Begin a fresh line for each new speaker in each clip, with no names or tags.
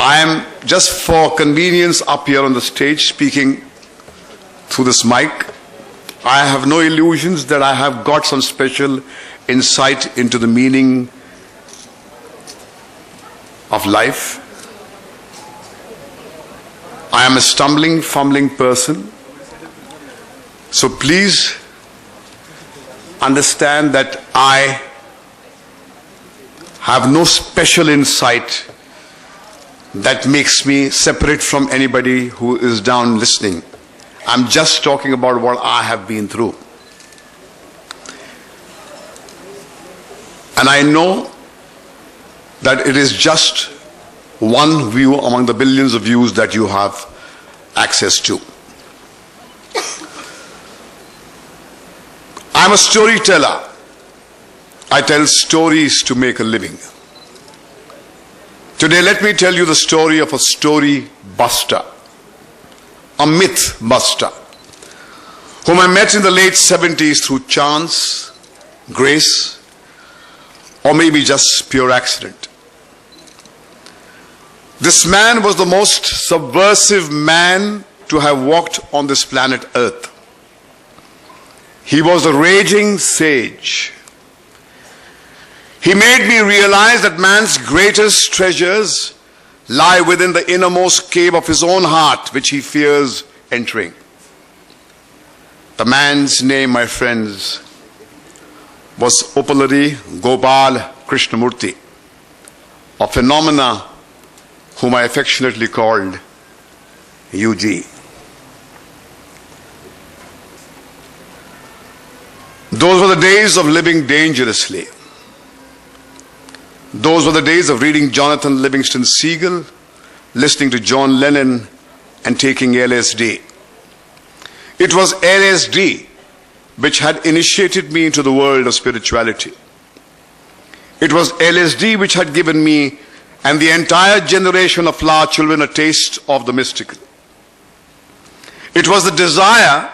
I am just for convenience up here on the stage speaking through this mic. I have no illusions that I have got some special insight into the meaning of life. I am a stumbling, fumbling person. So please understand that I have no special insight that makes me separate from anybody who is down listening. I'm just talking about what I have been through. And I know that it is just one view among the billions of views that you have access to. I'm a storyteller. I tell stories to make a living. Today, let me tell you the story of a story buster, a myth buster, whom I met in the late 70s through chance, grace, or maybe just pure accident. This man was the most subversive man to have walked on this planet Earth. He was a raging sage. He made me realize that man's greatest treasures lie within the innermost cave of his own heart, which he fears entering. The man's name, my friends, was Uppaluri Gopal Krishnamurti, a phenomena whom I affectionately called UG. Those were the days of living dangerously. Those were the days of reading Jonathan Livingston Seagull, listening to John Lennon, and taking LSD. It was LSD which had initiated me into the world of spirituality. It was LSD which had given me and the entire generation of flower children a taste of the mystical. It was the desire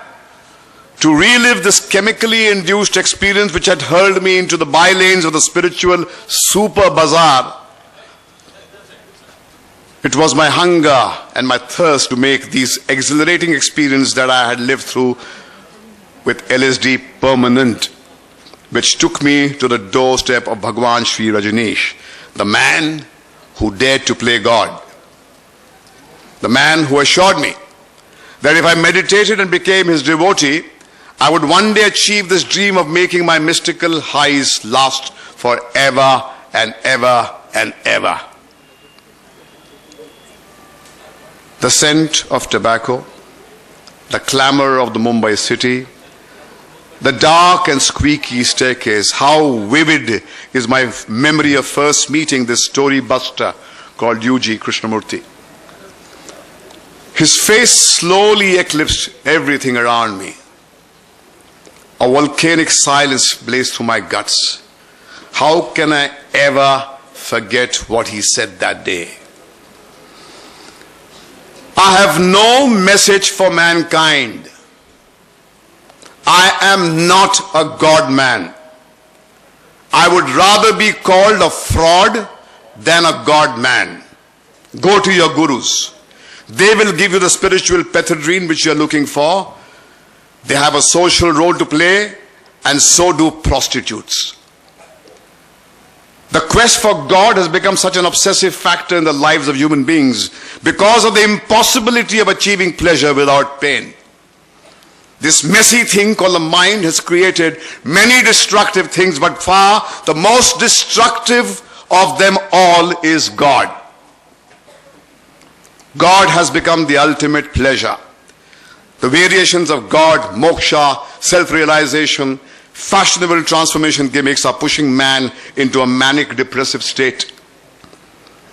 to relive this chemically induced experience which had hurled me into the bylanes of the spiritual super bazaar. It was my hunger and my thirst to make these exhilarating experiences that I had lived through with LSD permanent, which took me to the doorstep of Bhagwan Sri Rajneesh, the man who dared to play God, the man who assured me that if I meditated and became his devotee, I would one day achieve this dream of making my mystical highs last forever and ever and ever. The scent of tobacco, the clamor of the Mumbai city, the dark and squeaky staircase. How vivid is my memory of first meeting this story buster called UG Krishnamurti. His face slowly eclipsed everything around me. A volcanic silence blazed through my guts. How can I ever forget what he said that day? I have no message for mankind. I am not a God man. I would rather be called a fraud than a God man. Go to your gurus. They will give you the spiritual pethidine which you are looking for. They have a social role to play, and so do prostitutes. The quest for God has become such an obsessive factor in the lives of human beings because of the impossibility of achieving pleasure without pain. This messy thing called the mind has created many destructive things, but far the most destructive of them all is God. God has become the ultimate pleasure. The variations of God, moksha, self-realization, fashionable transformation gimmicks are pushing man into a manic depressive state.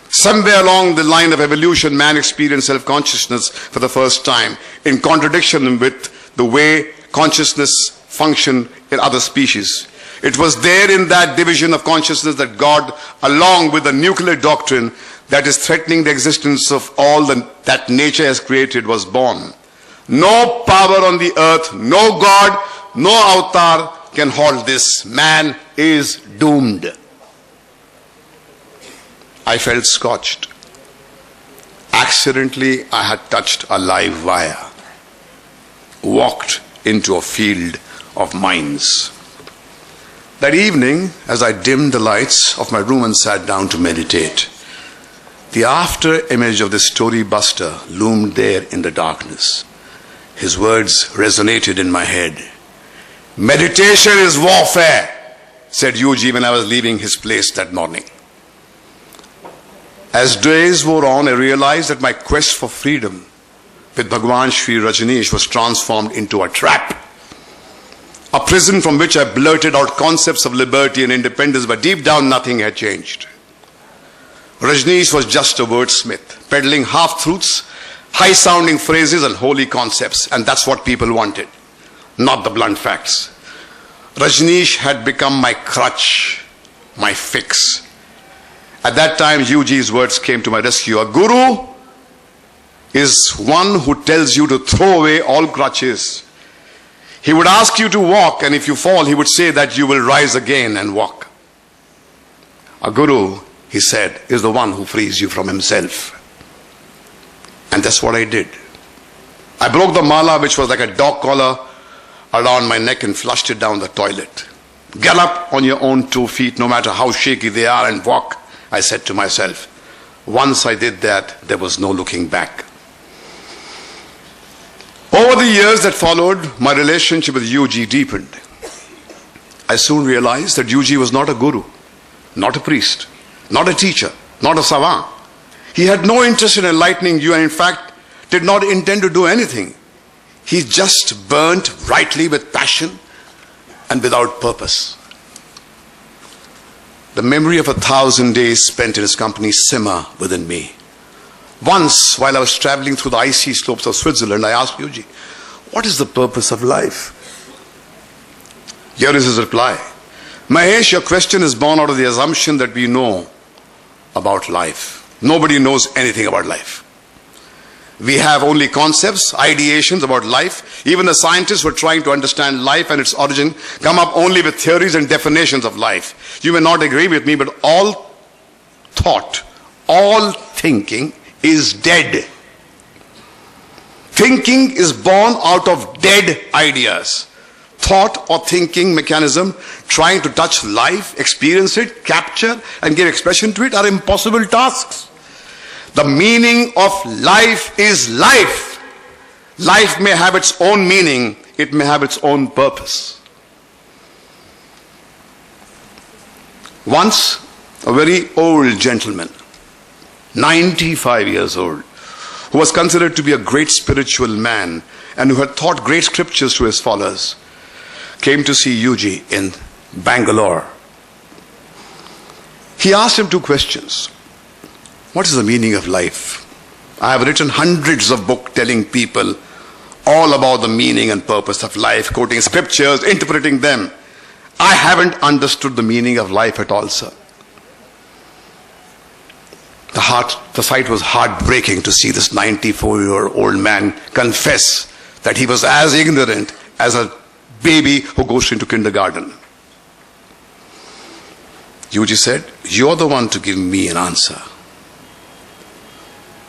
Somewhere along the line of evolution, man experienced self-consciousness for the first time, in contradiction with the way consciousness functioned in other species. It was there in that division of consciousness that God, along with the nuclear doctrine that is threatening the existence of all that nature has created, was born. No power on the earth, no God, no avatar can halt this. Man is doomed. I felt scorched. accidentally I had touched a live wire, walked into a field of mines. That evening, as I dimmed the lights of my room and sat down to meditate, the after image of this story buster loomed there in the darkness. His words resonated in my head. "Meditation is warfare," said Yuji when I was leaving his place that morning. As days wore on, I realized that my quest for freedom with Bhagwan Sri Rajneesh was transformed into a trap. A prison from which I blurted out concepts of liberty and independence, but deep down nothing had changed. Rajneesh was just a wordsmith, peddling half-truths, high-sounding phrases and holy concepts, and that's what people wanted, not the blunt facts. Rajneesh had become my crutch, my fix. At that time, Yuji's words came to my rescue. A guru is one who tells you to throw away all crutches. He would ask you to walk, and if you fall, he would say that you will rise again and walk. A guru, he said, is the one who frees you from himself. And that's what I did. I broke the mala, which was like a dog collar, around my neck and flushed it down the toilet. Get up on your own 2 feet, no matter how shaky they are, and walk, I said to myself. Once I did that, there was no looking back. Over the years that followed, my relationship with Yuji deepened. I soon realized that Yuji was not a guru, not a priest, not a teacher, not a savant. He had no interest in enlightening you, and in fact did not intend to do anything. He just burnt brightly with passion and without purpose. The memory of 1,000 days spent in his company simmer within me. Once, while I was traveling through the icy slopes of Switzerland, I asked Yuji, "What is the purpose of life?" Here is his reply. "Mahesh, your question is born out of the assumption that we know about life. Nobody knows anything about life. We have only concepts, ideations about life. Even the scientists who are trying to understand life and its origin come up only with theories and definitions of life. You may not agree with me, but all thought, all thinking is dead. Thinking is born out of dead ideas. Thought or thinking mechanism trying to touch life, experience it, capture and give expression to it are impossible tasks. The meaning of life is life. Life may have its own meaning, it may have its own purpose." Once, a very old gentleman, 95 years old, who was considered to be a great spiritual man and who had taught great scriptures to his followers, came to see Yuji in Bangalore. He asked him 2 questions. What is the meaning of life? I have written hundreds of books telling people all about the meaning and purpose of life, quoting scriptures, interpreting them. I haven't understood the meaning of life at all, sir. The sight was heartbreaking to see this 94-year-old man confess that he was as ignorant as a baby who goes into kindergarten. Yuji said, "You're the one to give me an answer.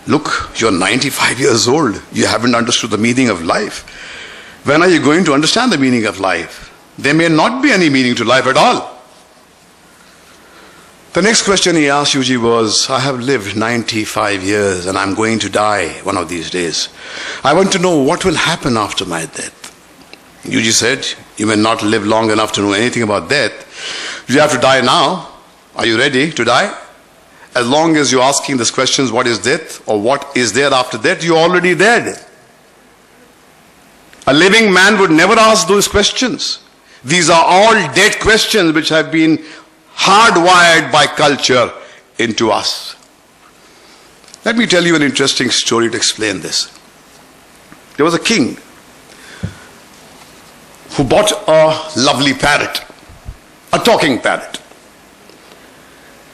Look, you're 95 years old. You haven't understood the meaning of life. When are you going to understand the meaning of life? There may not be any meaning to life at all." The next question he asked Yuji was, "I have lived 95 years and I'm going to die one of these days. I want to know what will happen after my death." Yuji said, "You may not live long enough to know anything about death. You have to die now. Are you ready to die? As long as you're asking these questions, what is death or what is there after death, you're already dead. A living man would never ask those questions. These are all dead questions which have been hardwired by culture into us." Let me tell you an interesting story to explain this. There was a king who bought a lovely parrot, a talking parrot.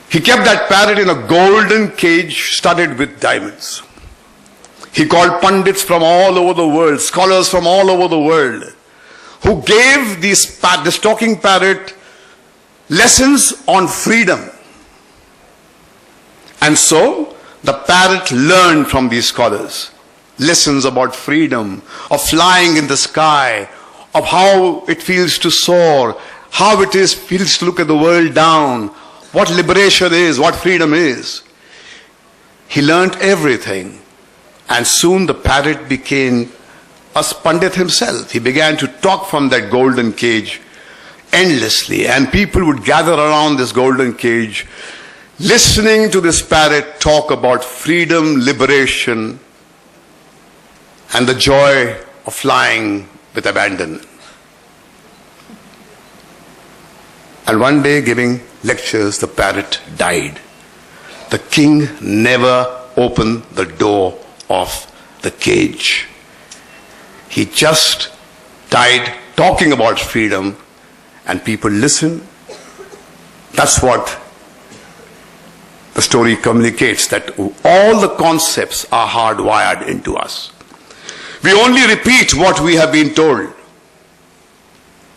He kept that parrot in a golden cage studded with diamonds. He called pundits from all over the world, scholars from all over the world, who gave this talking parrot lessons on freedom. And so, The parrot learned from these scholars lessons about freedom, of flying in the sky, of how it feels to soar, how it feels to look at the world down, what liberation is, what freedom is. He learned everything, and soon the parrot became a Pandit himself. He began to talk from that golden cage endlessly, and people would gather around this golden cage, listening to this parrot talk about freedom, liberation, and the joy of flying with abandon. And one day, giving lectures, the parrot died. The king never opened the door of the cage. He just died talking about freedom, and people listened. That's what the story communicates, that all the concepts are hardwired into us. We only repeat what we have been told.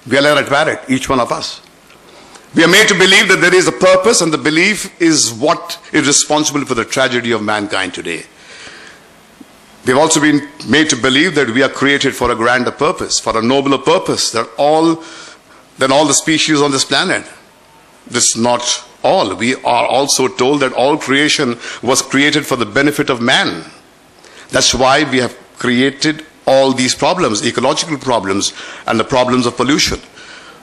We are like a parrot, each one of us. We are made to believe that there is a purpose, and the belief is what is responsible for the tragedy of mankind today. We have also been made to believe that we are created for a grander purpose, for a nobler purpose, than all the species on this planet. This is not all. We are also told that all creation was created for the benefit of man. That's why we have created all these problems, ecological problems, and the problems of pollution.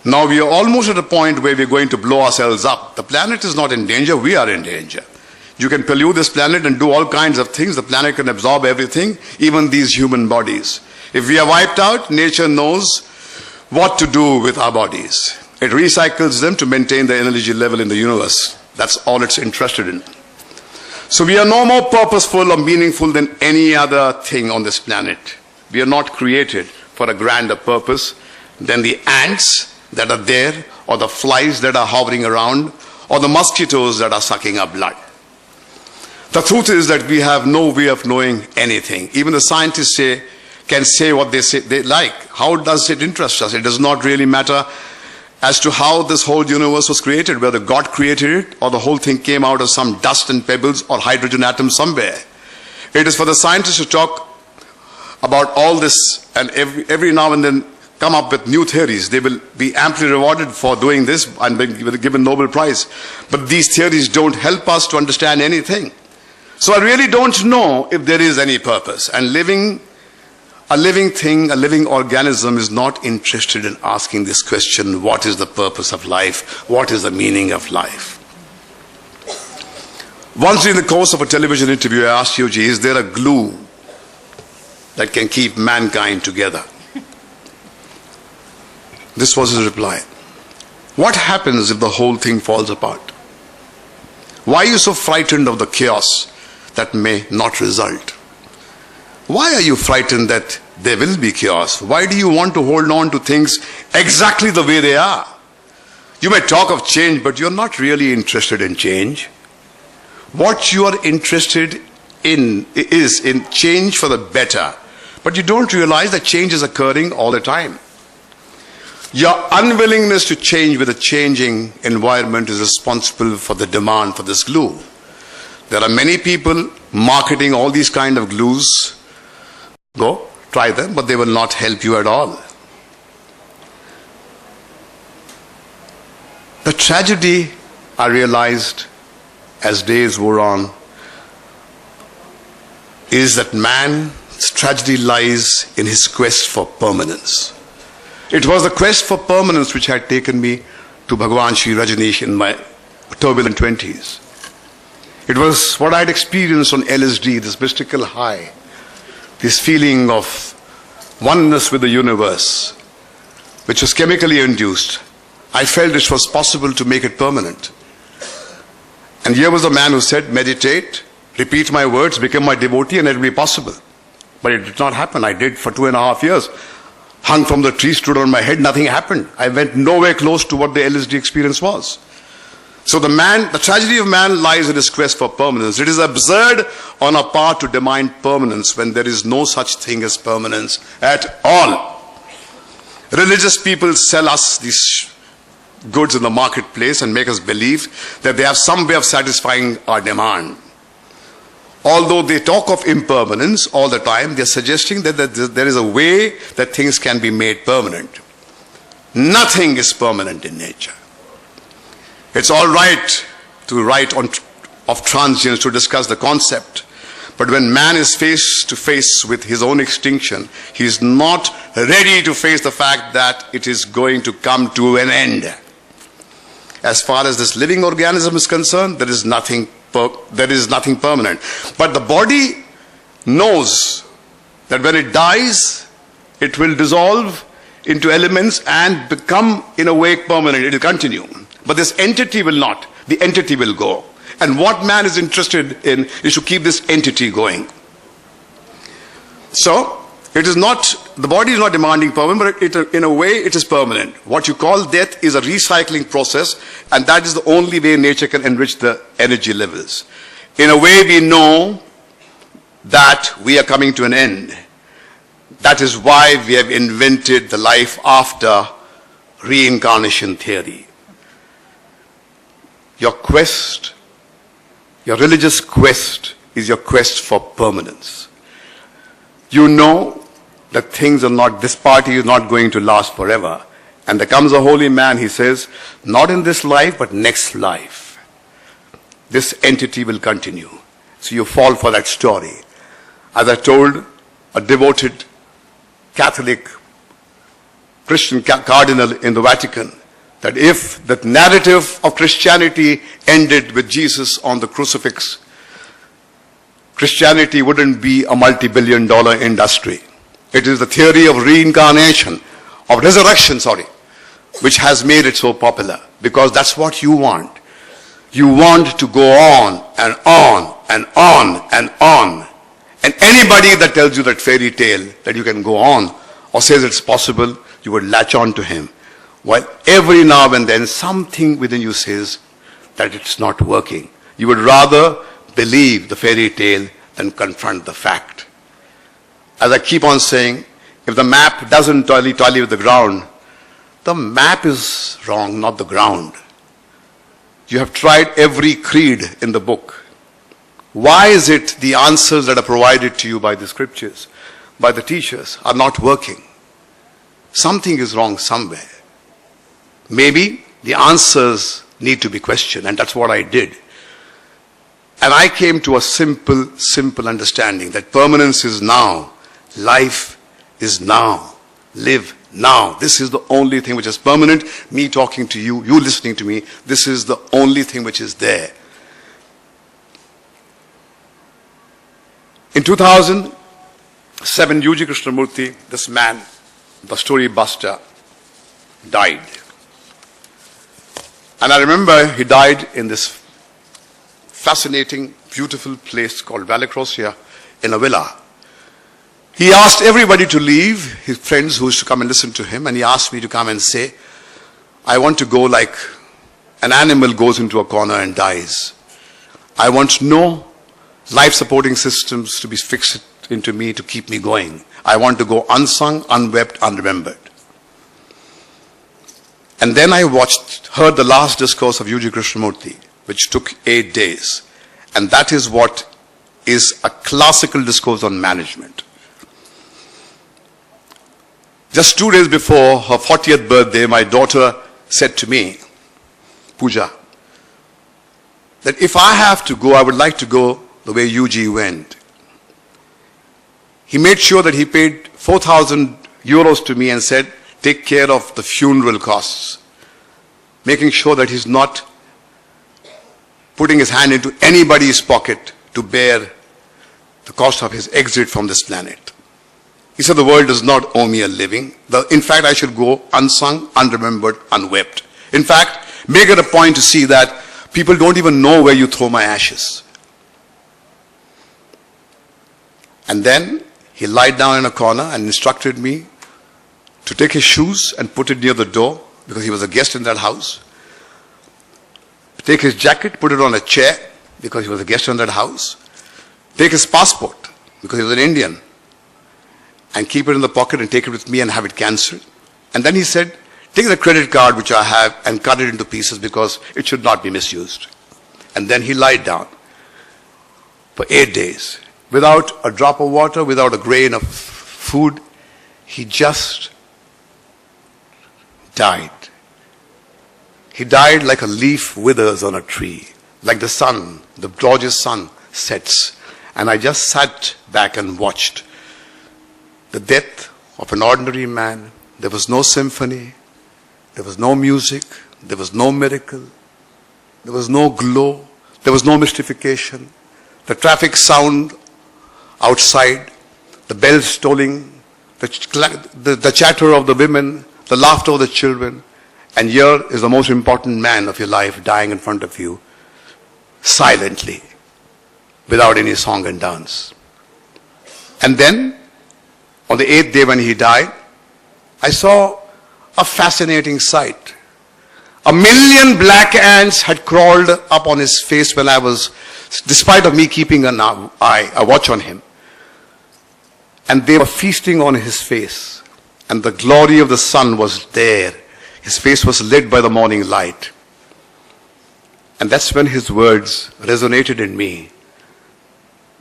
Now we are almost at a point where we're going to blow ourselves up. The planet is not in danger, we are in danger. You can pollute this planet and do all kinds of things. The planet can absorb everything, even these human bodies. If we are wiped out, nature knows what to do with our bodies. It recycles them to maintain the energy level in the universe. That's all it's interested in. So we are no more purposeful or meaningful than any other thing on this planet. We are not created for a grander purpose than the ants that are there, or the flies that are hovering around, or the mosquitoes that are sucking our blood. The truth is that we have no way of knowing anything. Even the scientists can say what they like. How does it interest us? It does not really matter as to how this whole universe was created, whether God created it or the whole thing came out of some dust and pebbles or hydrogen atoms somewhere. It is for the scientists to talk about all this, and every now and then come up with new theories. They will be amply rewarded for doing this and be given Nobel Prize. But these theories don't help us to understand anything. So I really don't know if there is any purpose. And a living thing, a living organism is not interested in asking this question, what is the purpose of life? What is the meaning of life? Once in the course of a television interview, I asked Yogi, is there a glue that can keep mankind together? This was his reply. What happens if the whole thing falls apart? Why are you so frightened of the chaos that may not result? Why are you frightened that there will be chaos? Why do you want to hold on to things exactly the way they are? You may talk of change, but you're not really interested in change. What you are interested in is in change for the better. But you don't realize that change is occurring all the time. Your unwillingness to change with a changing environment is responsible for the demand for this glue. There are many people marketing all these kind of glues. Go, try them, but they will not help you at all. The tragedy, I realized as days wore on, is that man's tragedy lies in his quest for permanence. It was the quest for permanence which had taken me to Bhagwan Sri Rajneesh in my turbulent 20s. It was what I had experienced on LSD, this mystical high, this feeling of oneness with the universe, which was chemically induced. I felt it was possible to make it permanent. And here was a man who said, meditate, repeat my words, become my devotee, and it will be possible. But it did not happen. I did for 2.5 years. Hung from the tree, stood on my head, nothing happened. I went nowhere close to what the LSD experience was. So the tragedy of man lies in his quest for permanence. It is absurd on our part to demand permanence when there is no such thing as permanence at all. Religious people sell us these goods in the marketplace and make us believe that they have some way of satisfying our demand. although they talk of impermanence all the time, they're suggesting that there is a way that things can be made permanent. Nothing is permanent in nature. It's all right to write of transience, to discuss the concept. But when man is face to face with his own extinction, he is not ready to face the fact that it is going to come to an end. As far as this living organism is concerned, there is nothing permanent. But the body knows that when it dies, it will dissolve into elements and become in a way permanent. It will continue. But this entity will not. The entity will go. And what man is interested in is to keep this entity going. So, it is not, the body is not demanding permanent, but in a way it is permanent. What you call death is a recycling process, and that is the only way nature can enrich the energy levels. In a way we know that we are coming to an end. That is why we have invented the life after reincarnation theory. Your quest, your religious quest, is your quest for permanence. You know that things are not, this party is not going to last forever. And there comes a holy man, he says, not in this life, but next life. This entity will continue. So you fall for that story. As I told a devoted Catholic Christian cardinal in the Vatican, that if the narrative of Christianity ended with Jesus on the crucifix, Christianity wouldn't be a multi-billion-dollar industry. It is the theory of reincarnation, of resurrection, which has made it so popular, because that's what you want. You want to go on and on and on and on. And anybody that tells you that fairy tale, that you can go on, or says it's possible, you would latch on to him. While every now and then something within you says that it's not working. You would rather believe the fairy tale than confront the fact. As I keep on saying, if the map doesn't tally with the ground, the map is wrong, not the ground. You have tried every creed in the book. Why is it the answers that are provided to you by the scriptures, by the teachers, are not working? Something is wrong somewhere. Maybe the answers need to be questioned, and that's what I did. And I came to a simple understanding that permanence is now, life is now, live now. This is the only thing which is permanent. Me talking to you, you listening to me, this is the only thing which is there. In 2007, U.G. Krishnamurti, this man, the story buster, died. And I remember he died in this fascinating, beautiful place called Vallecrosia in a villa. He asked everybody to leave, his friends who used to come and listen to him, and he asked me to come and say, I want to go like an animal goes into a corner and dies. I want no life supporting systems to be fixed into me to keep me going. I want to go unsung, unwept, unremembered. And then I heard the last discourse of U.G. Krishnamurti, which took 8 days. And that is what is a classical discourse on management. Just 2 days before her 40th birthday, my daughter said to me, Pooja, that if I have to go, I would like to go the way UG went. He made sure that he paid 4,000 euros to me and said, take care of the funeral costs, making sure that he's not putting his hand into anybody's pocket to bear the cost of his exit from this planet. He said the world does not owe me a living. In fact, I should go unsung, unremembered, unwept. In fact, make it a point to see that people don't even know where you throw my ashes. And then he lied down in a corner and instructed me to take his shoes and put it near the door, because he was a guest in that house. Take his jacket, put it on a chair, because he was a guest in that house. Take his passport, because he was an Indian, and keep it in the pocket and take it with me and have it cancelled. And then he said, take the credit card which I have and cut it into pieces because it should not be misused. And then he lied down. for 8 days. Without a drop of water, without a grain of food, he just died. He died like a leaf withers on a tree, like the sun, the gorgeous sun sets. And I just sat back and watched the death of an ordinary man. There was no symphony, there was no music, there was no miracle, there was no glow, there was no mystification. The traffic sound outside, the bells tolling, the chatter of the women, the laughter of the children. And here is the most important man of your life dying in front of you, silently, without any song and dance. And then, on the 8th day when he died, I saw a fascinating sight. 1,000,000 black ants had crawled up on his face when I was, despite of me keeping a watch on him. And they were feasting on his face. And the glory of the sun was there. His face was lit by the morning light. And that's when his words resonated in me.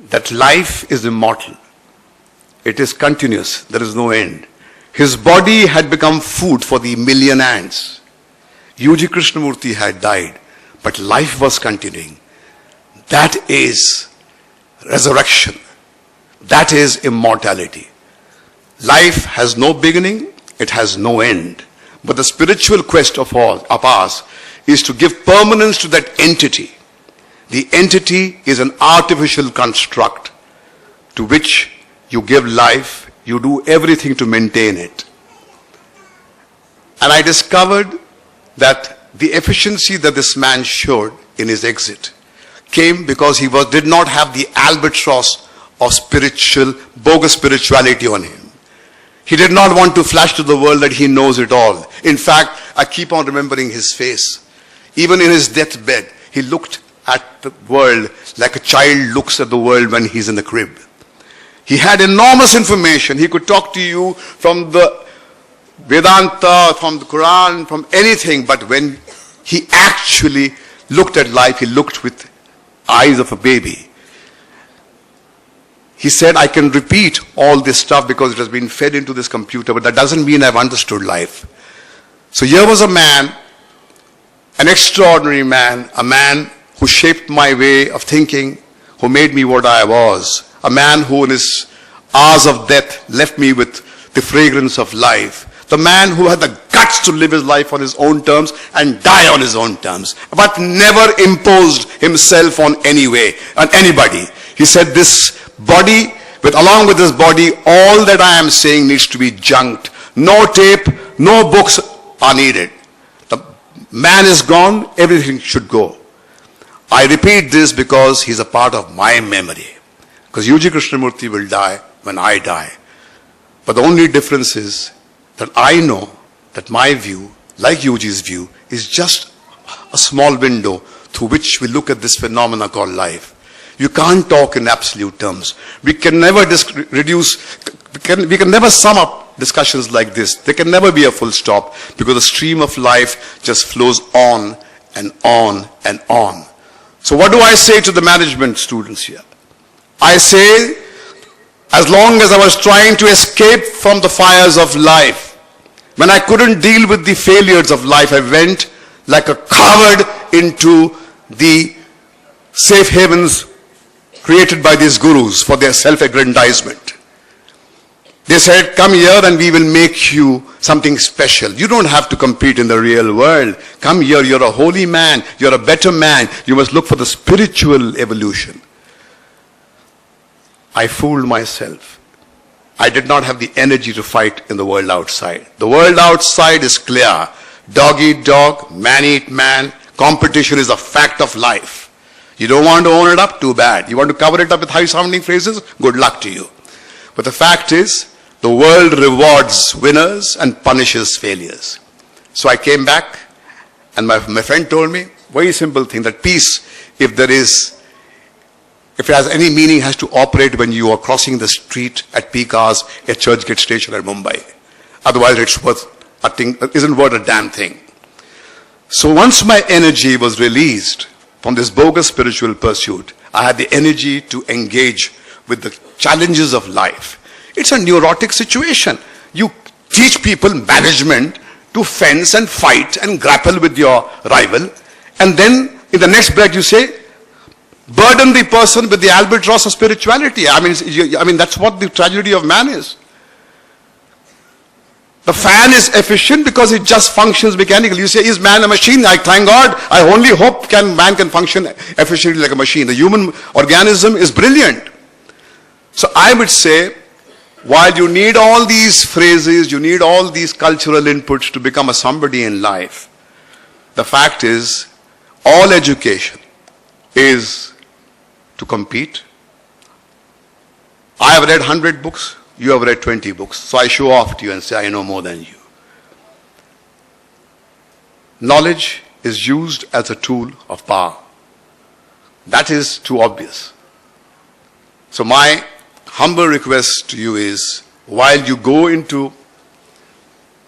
That life is immortal. It is continuous. There is no end. His body had become food for the 1,000,000 ants. U.G. Krishnamurti had died, but life was continuing. That is resurrection. That is immortality. Life has no beginning, it has no end. But the spiritual quest of ours is to give permanence to that entity. The entity is an artificial construct to which you give life, you do everything to maintain it. And I discovered that the efficiency that this man showed in his exit came because he did not have the albatross of bogus spirituality on him. He did not want to flash to the world that he knows it all. In fact, I keep on remembering his face. Even in his deathbed, he looked at the world like a child looks at the world when he's in the crib. He had enormous information. He could talk to you from the Vedanta, from the Quran, from anything. But when he actually looked at life, he looked with eyes of a baby. He said, I can repeat all this stuff because it has been fed into this computer, but that doesn't mean I've understood life. So here was a man, an extraordinary man, a man who shaped my way of thinking, who made me what I was, a man who in his hours of death left me with the fragrance of life, the man who had the guts to live his life on his own terms and die on his own terms, but never imposed himself on anybody. He said, this body, along with this body, all that I am saying needs to be junked. No tape, no books are needed. The man is gone, everything should go. I repeat this because he's a part of my memory. Because U.G. Krishnamurti will die when I die. But the only difference is that I know that my view, like U.G.'s view, is just a small window through which we look at this phenomena called life. You can't talk in absolute terms. We can never we can never sum up discussions like this. There can never be a full stop because the stream of life just flows on and on and on. So what do I say to the management students here? I say, as long as I was trying to escape from the fires of life, when I couldn't deal with the failures of life, I went like a coward into the safe havens created by these gurus for their self-aggrandizement. They said, come here and we will make you something special. You don't have to compete in the real world. Come here, you're a holy man, you're a better man. You must look for the spiritual evolution. I fooled myself. I did not have the energy to fight in the world outside. The world outside is clear. Dog eat dog, man eat man. Competition is a fact of life. You don't want to own it up? Too bad. You want to cover it up with high-sounding phrases? Good luck to you. But the fact is, the world rewards winners and punishes failures. So I came back, and my friend told me, very simple thing, that peace, if it has any meaning, has to operate when you are crossing the street at peak hours at Churchgate Station at Mumbai. Otherwise, it isn't worth a damn thing. So once my energy was released from this bogus spiritual pursuit, I had the energy to engage with the challenges of life. It's a neurotic situation. You teach people management to fence and fight and grapple with your rival, and then in the next breath you say, burden the person with the albatross of spirituality. I mean, that's what the tragedy of man is. The fan is efficient because it just functions mechanically. You say, is man a machine? I thank God. I only hope man can function efficiently like a machine. The human organism is brilliant. So I would say, while you need all these phrases, you need all these cultural inputs to become a somebody in life, the fact is, all education is to compete. I have read 100 books. You have read 20 books. So I show off to you and say, I know more than you. Knowledge is used as a tool of power. That is too obvious. So my humble request to you is, while you go into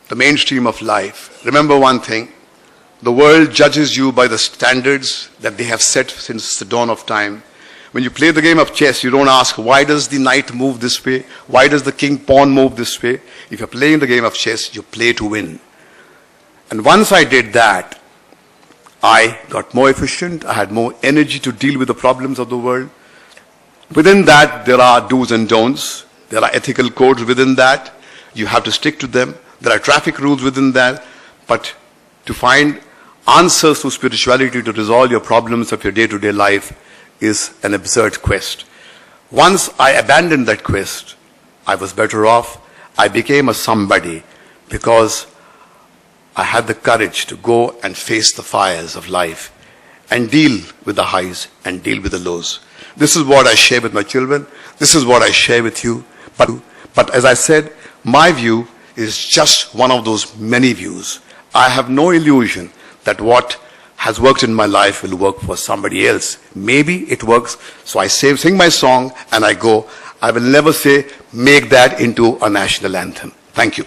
the mainstream of life, remember one thing: the world judges you by the standards that they have set since the dawn of time. When you play the game of chess, you don't ask, why does the knight move this way? Why does the king pawn move this way? If you're playing the game of chess, you play to win. And once I did that, I got more efficient. I had more energy to deal with the problems of the world. Within that, there are do's and don'ts. There are ethical codes within that. You have to stick to them. There are traffic rules within that. But to find answers through spirituality to resolve your problems of your day-to-day life is an absurd quest. Once I abandoned that quest, I was better off. I became a somebody because I had the courage to go and face the fires of life and deal with the highs and deal with the lows. This is what I share with my children. This is what I share with you. But as I said, my view is just one of those many views. I have no illusion that what has worked in my life will work for somebody else. Maybe it works, so I sing my song and I go. I will never say, make that into a national anthem. Thank you.